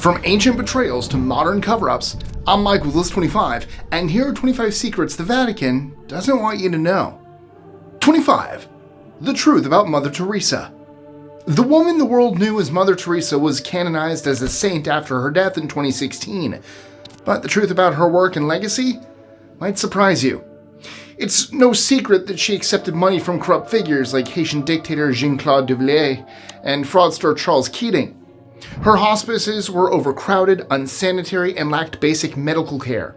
From ancient betrayals to modern cover-ups, I'm Mike with List 25, and here are 25 secrets the Vatican doesn't want you to know. 25. The truth about Mother Teresa. The woman the world knew as Mother Teresa was canonized as a saint after her death in 2016, but the truth about her work and legacy might surprise you. It's no secret that she accepted money from corrupt figures like Haitian dictator Jean-Claude Duvalier and fraudster Charles Keating. Her hospices were overcrowded, unsanitary, and lacked basic medical care.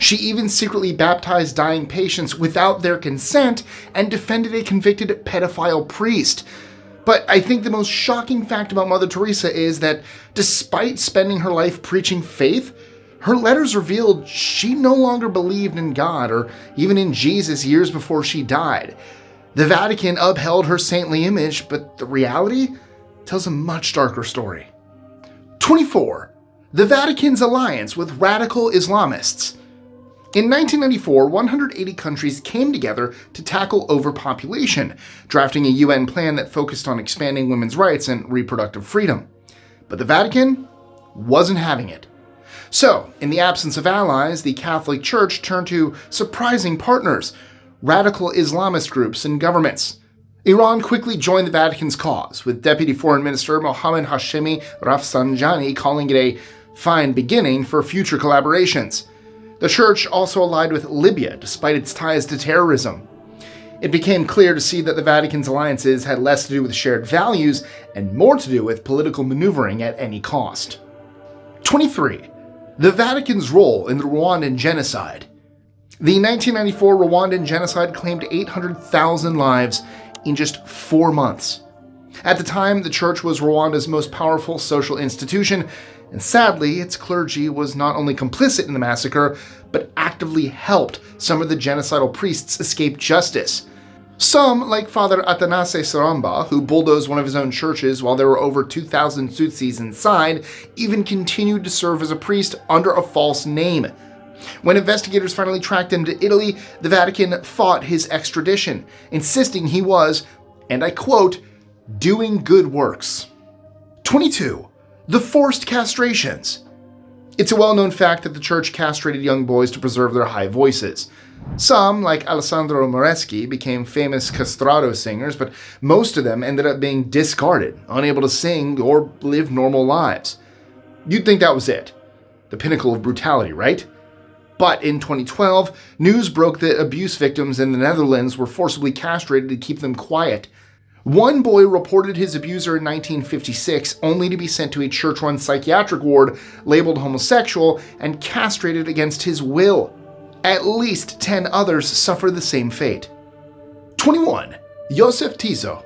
She even secretly baptized dying patients without their consent and defended a convicted pedophile priest. But I think the most shocking fact about Mother Teresa is that despite spending her life preaching faith, her letters revealed she no longer believed in God or even in Jesus years before she died. The Vatican upheld her saintly image, but the reality tells a much darker story. 24. The Vatican's alliance with radical Islamists. In 1994, 180 countries came together to tackle overpopulation, drafting a UN plan that focused on expanding women's rights and reproductive freedom. But the Vatican wasn't having it. So, in the absence of allies, the Catholic Church turned to surprising partners, radical Islamist groups and governments. Iran quickly joined the Vatican's cause, with Deputy Foreign Minister Mohammad Hashemi Rafsanjani calling it a fine beginning for future collaborations. The Church also allied with Libya despite its ties to terrorism. It became clear to see that the Vatican's alliances had less to do with shared values and more to do with political maneuvering at any cost. 23. The Vatican's role in the Rwandan Genocide. The 1994 Rwandan Genocide claimed 800,000 lives in just 4 months. At the time, the Church was Rwanda's most powerful social institution, and sadly, its clergy was not only complicit in the massacre, but actively helped some of the genocidal priests escape justice. Some, like Father Athanase Saramba, who bulldozed one of his own churches while there were over 2,000 Tutsis inside, even continued to serve as a priest under a false name. When investigators finally tracked him to Italy, the Vatican fought his extradition, insisting he was, and I quote, doing good works. 22. The Forced Castrations. It's a well-known fact that the Church castrated young boys to preserve their high voices. Some, like Alessandro Moreschi, became famous castrato singers, but most of them ended up being discarded, unable to sing or live normal lives. You'd think that was it. The pinnacle of brutality, right? But in 2012, news broke that abuse victims in the Netherlands were forcibly castrated to keep them quiet. One boy reported his abuser in 1956 only to be sent to a church-run psychiatric ward labeled homosexual and castrated against his will. At least 10 others suffered the same fate. 21. Jozef Tiso.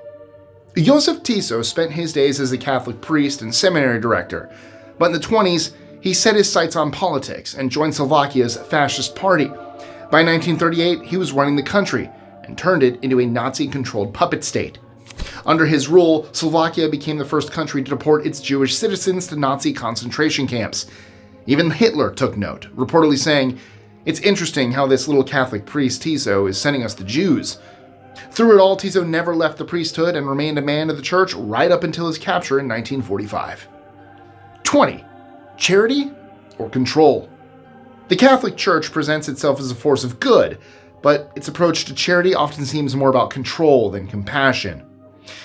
Jozef Tiso spent his days as a Catholic priest and seminary director, but in the 20s, he set his sights on politics and joined Slovakia's fascist party. By 1938, he was running the country and turned it into a Nazi-controlled puppet state. Under his rule, Slovakia became the first country to deport its Jewish citizens to Nazi concentration camps. Even Hitler took note, reportedly saying, "It's interesting how this little Catholic priest Tiso is sending us the Jews." Through it all, Tiso never left the priesthood and remained a man of the church right up until his capture in 1945. 20. Charity or control. The Catholic Church presents itself as a force of good, but its approach to charity often seems more about control than compassion.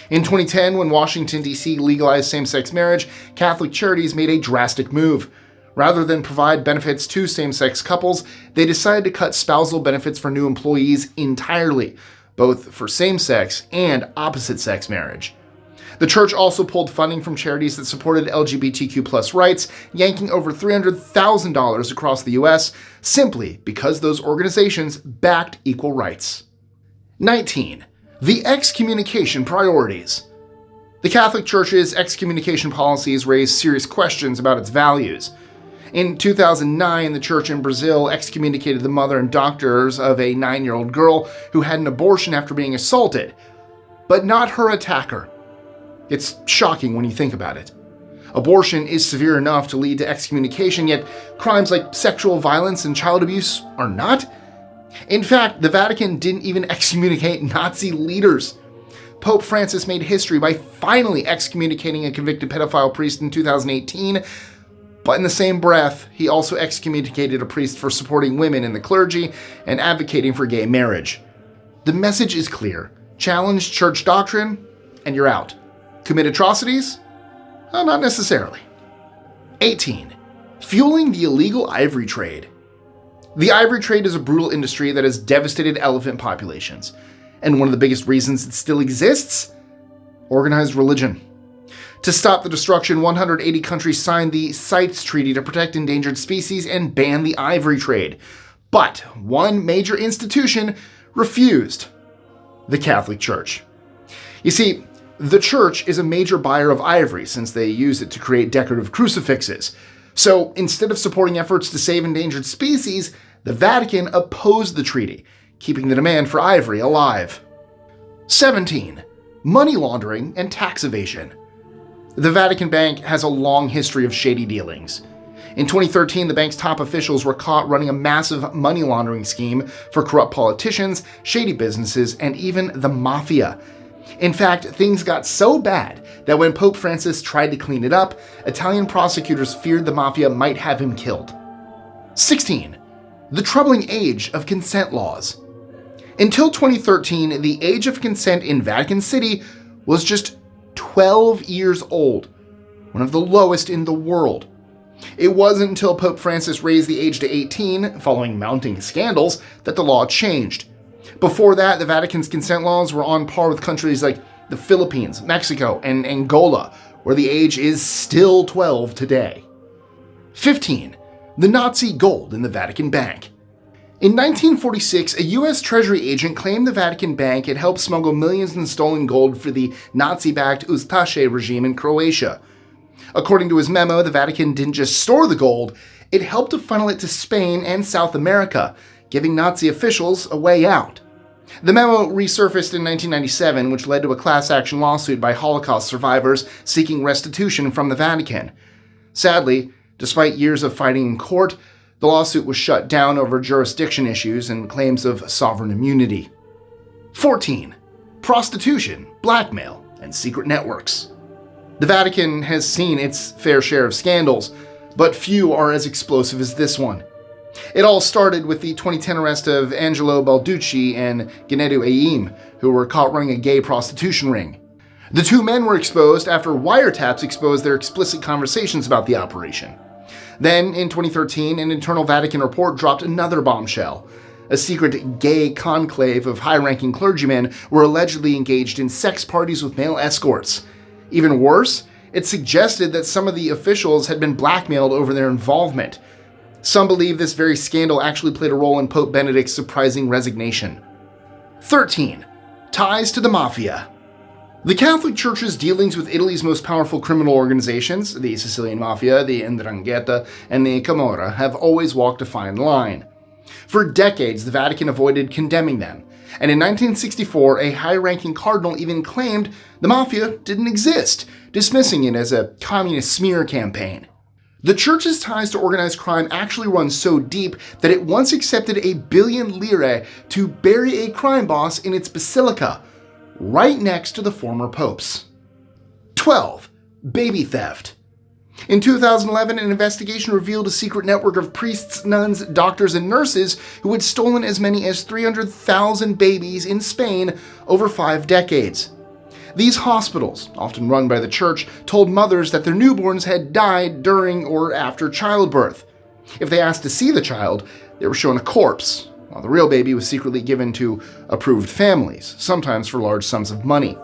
In 2010, when Washington, D.C. legalized same-sex marriage, Catholic Charities made a drastic move. Rather than provide benefits to same-sex couples, they decided to cut spousal benefits for new employees entirely, both for same-sex and opposite-sex marriage. The church also pulled funding from charities that supported LGBTQ+ rights, yanking over $300,000 across the U.S. simply because those organizations backed equal rights. 19. The Excommunication Priorities. The Catholic Church's excommunication policies raise serious questions about its values. In 2009, the church in Brazil excommunicated the mother and doctors of a 9-year-old girl who had an abortion after being assaulted, but not her attacker. It's shocking when you think about it. Abortion is severe enough to lead to excommunication, yet crimes like sexual violence and child abuse are not. In fact, the Vatican didn't even excommunicate Nazi leaders. Pope Francis made history by finally excommunicating a convicted pedophile priest in 2018, But in the same breath, he also excommunicated a priest for supporting women in the clergy and advocating for gay marriage. The message is clear. Challenge church doctrine, and you're out. Commit atrocities? Well, not necessarily. 18. Fueling the illegal ivory trade. The ivory trade is a brutal industry that has devastated elephant populations. And one of the biggest reasons it still exists? Organized religion. To stop the destruction, 180 countries signed the CITES Treaty to protect endangered species and ban the ivory trade. But one major institution refused: the Catholic Church. You see, the Church is a major buyer of ivory since they use it to create decorative crucifixes. So instead of supporting efforts to save endangered species, the Vatican opposed the treaty, keeping the demand for ivory alive. 17. Money laundering and tax evasion. The Vatican Bank has a long history of shady dealings. In 2013, the bank's top officials were caught running a massive money laundering scheme for corrupt politicians, shady businesses, and even the Mafia. In fact, things got so bad that when Pope Francis tried to clean it up, Italian prosecutors feared the Mafia might have him killed. 16. The troubling age of consent laws. Until 2013, the age of consent in Vatican City was just 12 years old, one of the lowest in the world. It wasn't until Pope Francis raised the age to 18, following mounting scandals, that the law changed. Before that, the Vatican's consent laws were on par with countries like the Philippines, Mexico, and Angola, where the age is still 12 today. 15. The Nazi gold in the Vatican Bank. In 1946, a U.S. Treasury agent claimed the Vatican Bank had helped smuggle millions in stolen gold for the Nazi-backed Ustaše regime in Croatia. According to his memo, the Vatican didn't just store the gold, it helped to funnel it to Spain and South America, giving Nazi officials a way out. The memo resurfaced in 1997, which led to a class action lawsuit by Holocaust survivors seeking restitution from the Vatican. Sadly, despite years of fighting in court, the lawsuit was shut down over jurisdiction issues and claims of sovereign immunity. 14. Prostitution, blackmail, and secret networks. The Vatican has seen its fair share of scandals, but few are as explosive as this one. It all started with the 2010 arrest of Angelo Balducci and Genedu Aim, who were caught running a gay prostitution ring. The two men were exposed after wiretaps exposed their explicit conversations about the operation. Then, in 2013, an internal Vatican report dropped another bombshell. A secret gay conclave of high-ranking clergymen were allegedly engaged in sex parties with male escorts. Even worse, it suggested that some of the officials had been blackmailed over their involvement. Some believe this very scandal actually played a role in Pope Benedict's surprising resignation. 13. Ties to the Mafia. The Catholic Church's dealings with Italy's most powerful criminal organizations, the Sicilian Mafia, the 'Ndrangheta, and the Camorra, have always walked a fine line. For decades, the Vatican avoided condemning them, and in 1964, a high-ranking cardinal even claimed the Mafia didn't exist, dismissing it as a communist smear campaign. The Church's ties to organized crime actually run so deep that it once accepted 1 billion lire to bury a crime boss in its basilica, right next to the former popes. 12. Baby theft. In 2011, an investigation revealed a secret network of priests, nuns, doctors, and nurses who had stolen as many as 300,000 babies in Spain over 5 decades. These hospitals, often run by the Church, told mothers that their newborns had died during or after childbirth. If they asked to see the child, they were shown a corpse, while the real baby was secretly given to approved families, sometimes for large sums of money.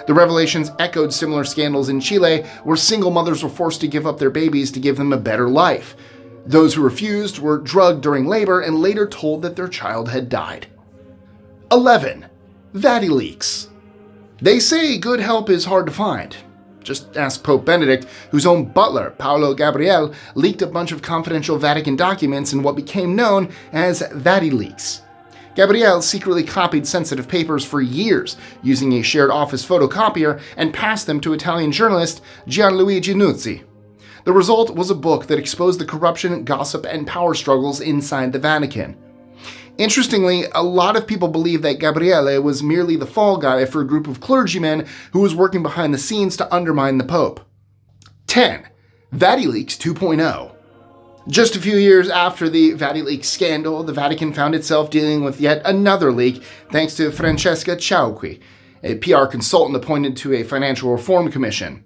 The revelations echoed similar scandals in Chile, where single mothers were forced to give up their babies to give them a better life. Those who refused were drugged during labor and later told that their child had died. 11. VatiLeaks. They say good help is hard to find. Just ask Pope Benedict, whose own butler, Paolo Gabriele, leaked a bunch of confidential Vatican documents in what became known as VatiLeaks. Gabriele secretly copied sensitive papers for years using a shared office photocopier and passed them to Italian journalist Gianluigi Nuzzi. The result was a book that exposed the corruption, gossip, and power struggles inside the Vatican. Interestingly, a lot of people believe that Gabriele was merely the fall guy for a group of clergymen who was working behind the scenes to undermine the Pope. 10. VatiLeaks 2.0. Just a few years after the VatiLeaks scandal, the Vatican found itself dealing with yet another leak thanks to Francesca Ciauqui, a PR consultant appointed to a financial reform commission.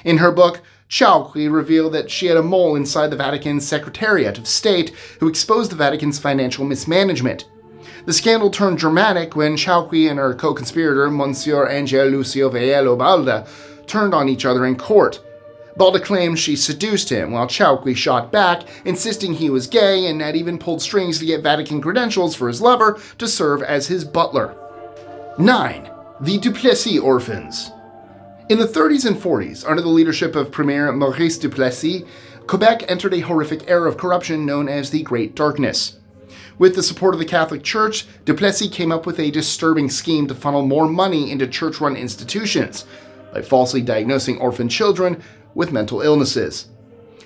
In her book, Ciauqui revealed that she had a mole inside the Vatican's Secretariat of State who exposed the Vatican's financial mismanagement. The scandal turned dramatic when Ciauqui and her co-conspirator, Monsieur Angel Lucio Vieiro Balda, turned on each other in court. Balda claimed she seduced him, while Ciauqui shot back, insisting he was gay and had even pulled strings to get Vatican credentials for his lover to serve as his butler. 9. The duPlessis Orphans. In the 30s and 40s, under the leadership of Premier Maurice duPlessis, Quebec entered a horrific era of corruption known as the Great Darkness. With the support of the Catholic Church, duPlessis came up with a disturbing scheme to funnel more money into church-run institutions by falsely diagnosing orphan children with mental illnesses.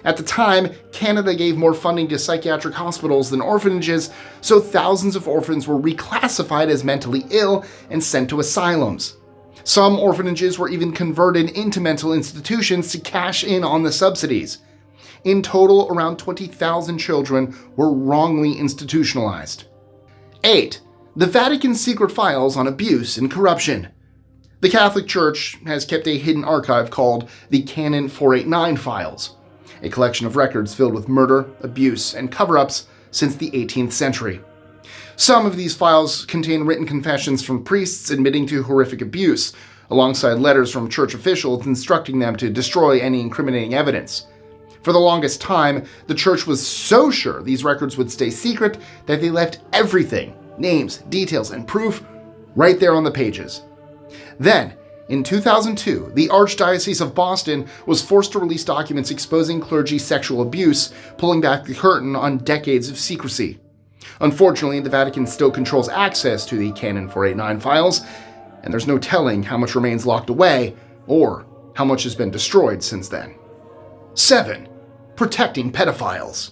At the time, Canada gave more funding to psychiatric hospitals than orphanages, so thousands of orphans were reclassified as mentally ill and sent to asylums. Some orphanages were even converted into mental institutions to cash in on the subsidies. In total, around 20,000 children were wrongly institutionalized. 8. The Vatican's secret files on abuse and corruption. The Catholic Church has kept a hidden archive called the Canon 489 Files, a collection of records filled with murder, abuse, and cover-ups since the 18th century. Some of these files contain written confessions from priests admitting to horrific abuse, alongside letters from church officials instructing them to destroy any incriminating evidence. For the longest time, the church was so sure these records would stay secret that they left everything, names, details, and proof, right there on the pages. Then, in 2002, the Archdiocese of Boston was forced to release documents exposing clergy sexual abuse, pulling back the curtain on decades of secrecy. Unfortunately, the Vatican still controls access to the Canon 489 files, and there's no telling how much remains locked away or how much has been destroyed since then. 7. Protecting pedophiles.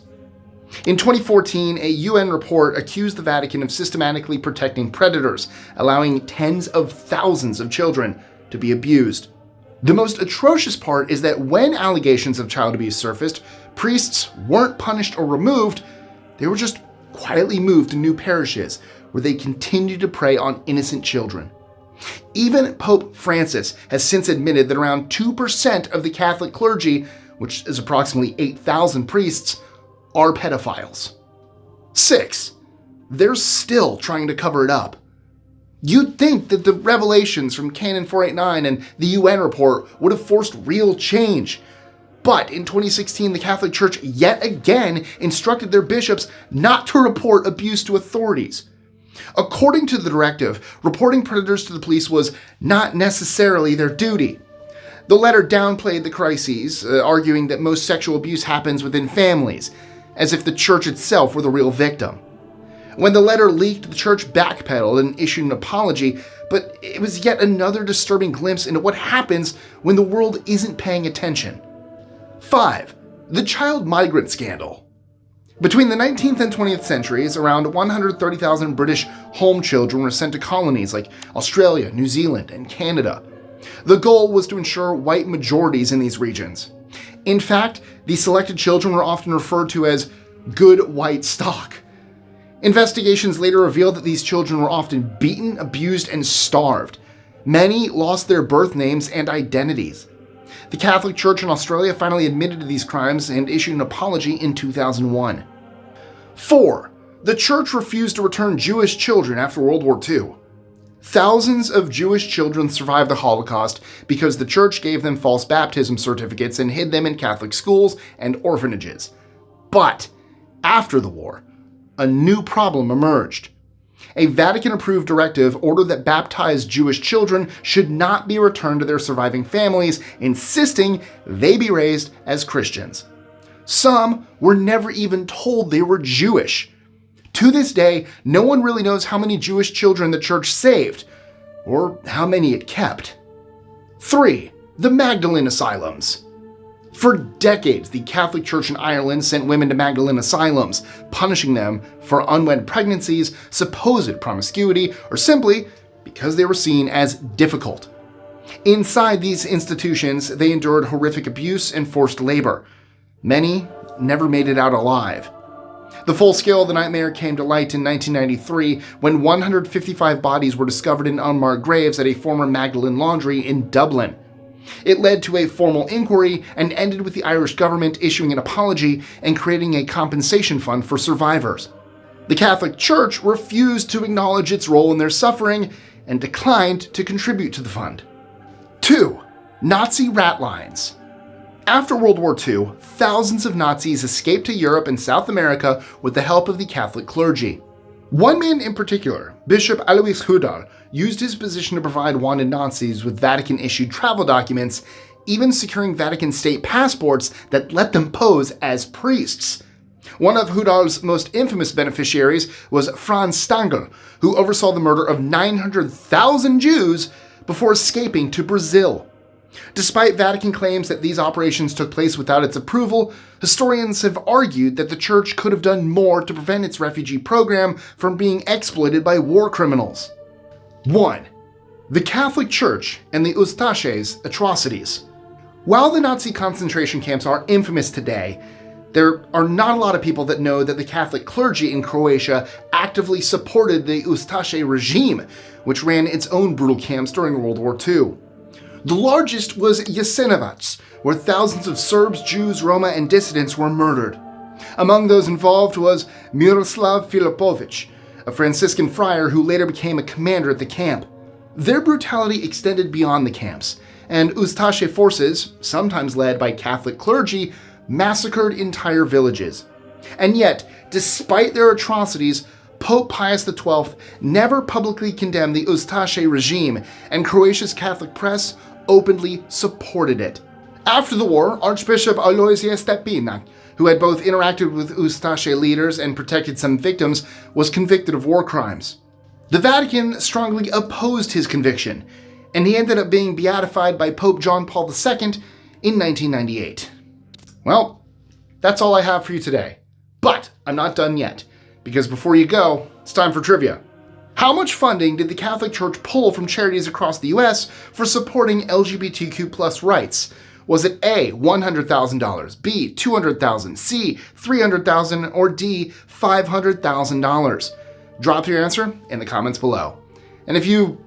In 2014, a UN report accused the Vatican of systematically protecting predators, allowing tens of thousands of children to be abused. The most atrocious part is that when allegations of child abuse surfaced, priests weren't punished or removed, they were just quietly moved to new parishes where they continued to prey on innocent children. Even Pope Francis has since admitted that around 2% of the Catholic clergy, which is approximately 8,000 priests, are pedophiles. 6. They're still trying to cover it up. You'd think that the revelations from Canon 489 and the UN report would have forced real change. But in 2016, the Catholic Church yet again instructed their bishops not to report abuse to authorities. According to the directive, reporting predators to the police was not necessarily their duty. The letter downplayed the crises, arguing that most sexual abuse happens within families, as if the church itself were the real victim. When the letter leaked, the church backpedaled and issued an apology, but it was yet another disturbing glimpse into what happens when the world isn't paying attention. 5. The child migrant scandal. Between the 19th and 20th centuries, around 130,000 British home children were sent to colonies like Australia, New Zealand, and Canada. The goal was to ensure white majorities in these regions. In fact, these selected children were often referred to as good white stock. Investigations later revealed that these children were often beaten, abused, and starved. Many lost their birth names and identities. The Catholic Church in Australia finally admitted to these crimes and issued an apology in 2001. 4. The Church refused to return Jewish children after World War II. Thousands of Jewish children survived the Holocaust because the Church gave them false baptism certificates and hid them in Catholic schools and orphanages. But after the war, a new problem emerged. A Vatican-approved directive ordered that baptized Jewish children should not be returned to their surviving families, insisting they be raised as Christians. Some were never even told they were Jewish. To this day, no one really knows how many Jewish children the church saved, or how many it kept. 3. The Magdalene Asylums. For decades, the Catholic Church in Ireland sent women to Magdalene Asylums, punishing them for unwed pregnancies, supposed promiscuity, or simply because they were seen as difficult. Inside these institutions, they endured horrific abuse and forced labor. Many never made it out alive. The full scale of the nightmare came to light in 1993 when 155 bodies were discovered in unmarked graves at a former Magdalene laundry in Dublin. It led to a formal inquiry and ended with the Irish government issuing an apology and creating a compensation fund for survivors. The Catholic Church refused to acknowledge its role in their suffering and declined to contribute to the fund. 2. Nazi Ratlines. After World War II, thousands of Nazis escaped to Europe and South America with the help of the Catholic clergy. One man in particular, Bishop Alois Hudal, used his position to provide wanted Nazis with Vatican-issued travel documents, even securing Vatican state passports that let them pose as priests. One of Hudal's most infamous beneficiaries was Franz Stangl, who oversaw the murder of 900,000 Jews before escaping to Brazil. Despite Vatican claims that these operations took place without its approval, historians have argued that the Church could have done more to prevent its refugee program from being exploited by war criminals. 1. The Catholic Church and the Ustaše's Atrocities. While the Nazi concentration camps are infamous today, there are not a lot of people that know that the Catholic clergy in Croatia actively supported the Ustaše regime, which ran its own brutal camps during World War II. The largest was Jasenovac, where thousands of Serbs, Jews, Roma, and dissidents were murdered. Among those involved was Miroslav Filipovic, a Franciscan friar who later became a commander at the camp. Their brutality extended beyond the camps, and Ustaše forces, sometimes led by Catholic clergy, massacred entire villages. And yet, despite their atrocities, Pope Pius XII never publicly condemned the Ustaše regime, and Croatia's Catholic press openly supported it. After the war, Archbishop Alojzije Stepinac, who had both interacted with Ustaše leaders and protected some victims, was convicted of war crimes. The Vatican strongly opposed his conviction, and he ended up being beatified by Pope John Paul II in 1998. Well, that's all I have for you today. But I'm not done yet, because before you go, it's time for trivia. How much funding did the Catholic Church pull from charities across the US for supporting LGBTQ+ rights? Was it A, $100,000, B, $200,000, C, $300,000, or D, $500,000? Drop your answer in the comments below. And if you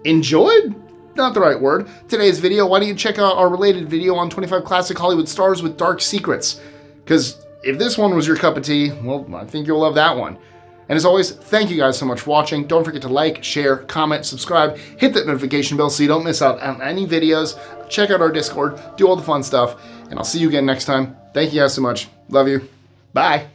enjoyed, not the right word, today's video, why don't you check out our related video on 25 classic Hollywood stars with dark secrets? Because if this one was your cup of tea, well, I think you'll love that one. And as always, thank you guys so much for watching. Don't forget to like, share, comment, subscribe, hit that notification bell so you don't miss out on any videos. Check out our Discord, do all the fun stuff, and I'll see you again next time. Thank you guys so much. Love you. Bye.